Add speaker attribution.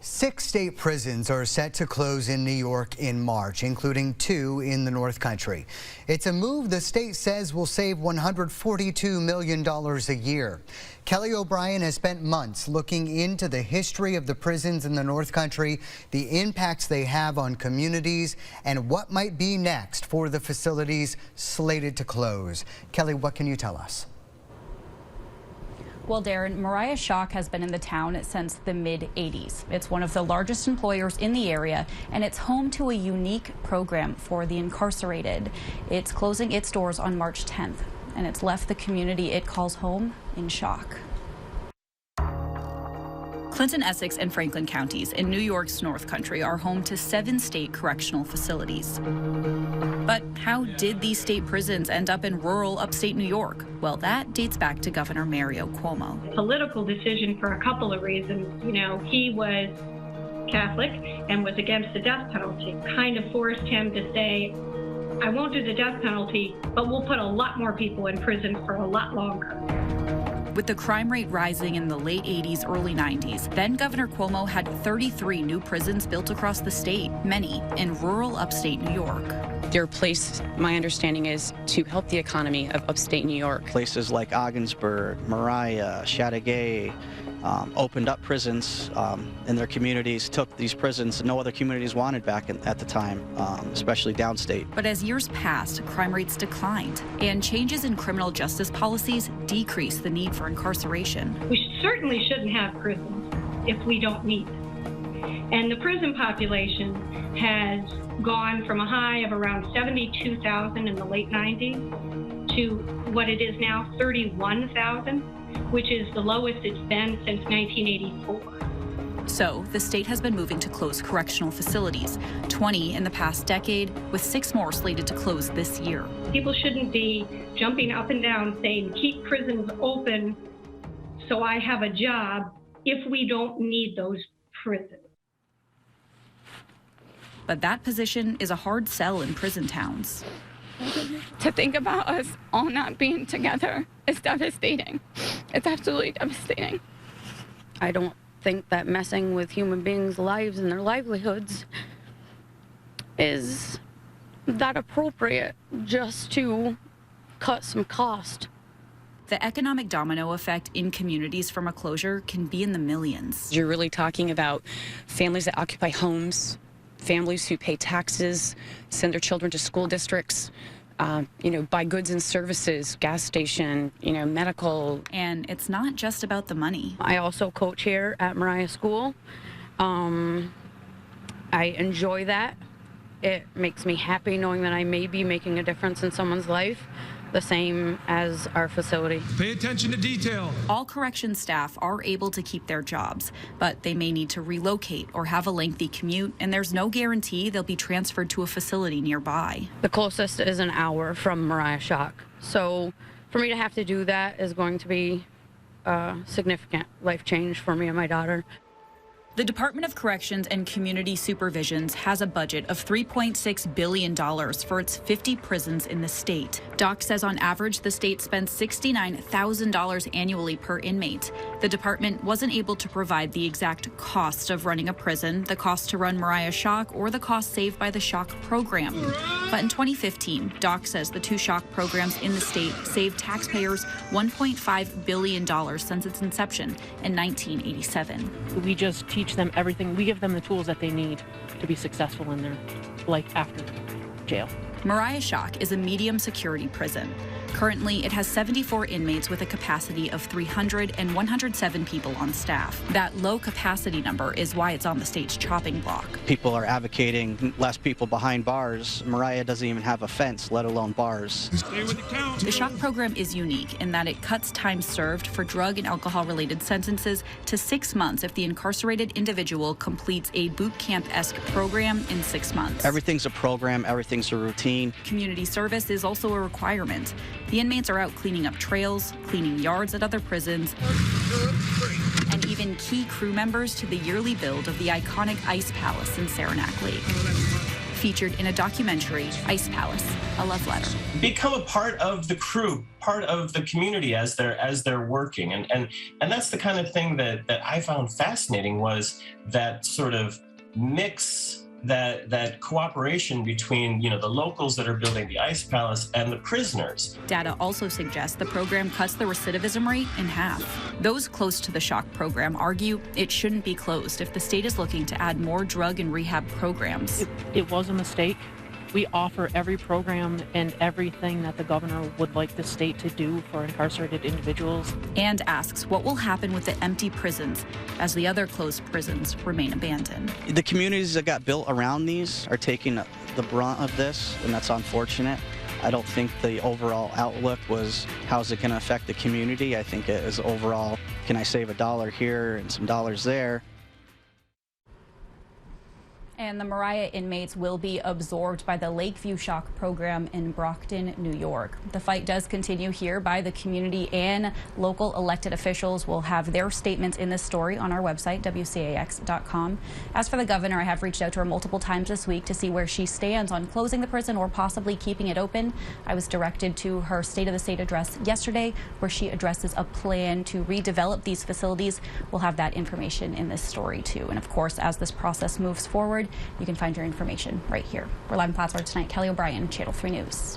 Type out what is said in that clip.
Speaker 1: 6 state prisons are set to close in New York in March, including 2 in the North Country. It's a move the state says will save $142 million a year. Kelly O'Brien has spent months looking into the history of the prisons in the North Country, the impacts they have on communities, and what might be next for the facilities slated to close. Kelly, what can you tell us?
Speaker 2: Well, Darren, Mariah Shock has been in the town since the mid-'80s. It's one of the largest employers in the area, and it's home to a unique program for the incarcerated. It's closing its doors on March 10th, and it's left the community it calls home in shock. Clinton, Essex, and Franklin counties in New York's North Country are home to 7 state correctional facilities. But how did these state prisons end up in rural upstate New York? Well, that dates back to Governor Mario Cuomo.
Speaker 3: Political decision for a couple of reasons. You know, he was Catholic and was against the death penalty. Kind of forced him to say, I won't do the death penalty, but we'll put a lot more people in prison for a lot longer.
Speaker 2: With the crime rate rising in the late 80s, early 90s, then Governor Cuomo had 33 new prisons built across the state, many in rural upstate New York.
Speaker 4: They're placed, my understanding is, to help the economy of upstate New York.
Speaker 5: Places like Ogdensburg, Mariah, Chateaugay opened up prisons in their communities, took these prisons no other communities wanted back at the time, especially downstate.
Speaker 2: But as years passed, crime rates declined, and changes in criminal justice policies decreased the need for incarceration.
Speaker 3: We certainly shouldn't have prisons if we don't need them. And the prison population has gone from a high of around 72,000 in the late 90s to what it is now, 31,000, which is the lowest it's been since 1984.
Speaker 2: So the state has been moving to close correctional facilities, 20 in the past decade, with 6 more slated to close this year.
Speaker 3: People shouldn't be jumping up and down saying, keep prisons open so I have a job, if we don't need those prisons.
Speaker 2: But that position is a hard sell in prison towns.
Speaker 6: To think about us all not being together is devastating. It's absolutely devastating.
Speaker 7: I don't think that messing with human beings' lives and their livelihoods is that appropriate just to cut some cost.
Speaker 2: The economic domino effect in communities from a closure can be in the millions.
Speaker 4: You're really talking about families that occupy homes, families who pay taxes, send their children to school districts, buy goods and services, gas station, medical.
Speaker 2: And it's not just about the money.
Speaker 7: I also coach here at Mariah School. I enjoy that. It makes me happy knowing that I may be making a difference in someone's life, the same as our facility.
Speaker 8: Pay attention to detail.
Speaker 2: All corrections staff are able to keep their jobs, but they may need to relocate or have a lengthy commute, and there's no guarantee they'll be transferred to a facility nearby.
Speaker 7: The closest is an hour from Mariah Shock. So for me to have to do that is going to be a significant life change for me and my daughter.
Speaker 2: The Department of Corrections and Community Supervisions has a budget of $3.6 billion for its 50 prisons in the state. DOC says on average, the state spends $69,000 annually per inmate. The department wasn't able to provide the exact cost of running a prison, the cost to run Mariah Shock, or the cost saved by the Shock program. But in 2015, DOC says the 2 Shock programs in the state saved taxpayers $1.5 billion since its inception in 1987.
Speaker 9: We just teach them everything. We give them the tools that they need to be successful in their life after jail.
Speaker 2: Mariah Shock is a medium security prison. Currently, it has 74 inmates with a capacity of 300 and 107 people on staff. That low capacity number is why it's on the state's chopping block.
Speaker 5: People are advocating less people behind bars. Mariah doesn't even have a fence, let alone bars.
Speaker 2: The Shock program is unique in that it cuts time served for drug and alcohol-related sentences to 6 months if the incarcerated individual completes a boot camp-esque program in 6 months.
Speaker 5: Everything's a program, everything's a routine.
Speaker 2: Community service is also a requirement. The inmates are out cleaning up trails, cleaning yards at other prisons, and even key crew members to the yearly build of the iconic Ice Palace in Saranac Lake. featured in a documentary, Ice Palace, A Love Letter.
Speaker 8: Become a part of the crew, part of the community as they're working. And that's the kind of thing that I found fascinating, was that sort of mix, that cooperation between, the locals that are building the Ice Palace and the prisoners.
Speaker 2: Data also suggests the program cuts the recidivism rate in half. Those close to the SHOCK program argue it shouldn't be closed if the state is looking to add more drug and rehab programs.
Speaker 9: It was a mistake. We offer every program and everything that the governor would like the state to do for incarcerated individuals.
Speaker 2: And asks what will happen with the empty prisons as the other closed prisons remain abandoned.
Speaker 5: The communities that got built around these are taking the brunt of this, and that's unfortunate. I don't think the overall outlook was, how's it going to affect the community? I think it is overall, can I save $1 here and some dollars there?
Speaker 2: And the Moriah inmates will be absorbed by the Lakeview Shock program in Brockton, New York. The fight does continue here by the community, and local elected officials will have their statements in this story on our website, WCAX.com. As for the governor, I have reached out to her multiple times this week to see where she stands on closing the prison or possibly keeping it open. I was directed to her State of the State address yesterday, where she addresses a plan to redevelop these facilities. We'll have that information in this story too. And of course, as this process moves forward, you can find your information right here. We're live in Plattsburgh tonight. Kelly O'Brien, Channel 3 News.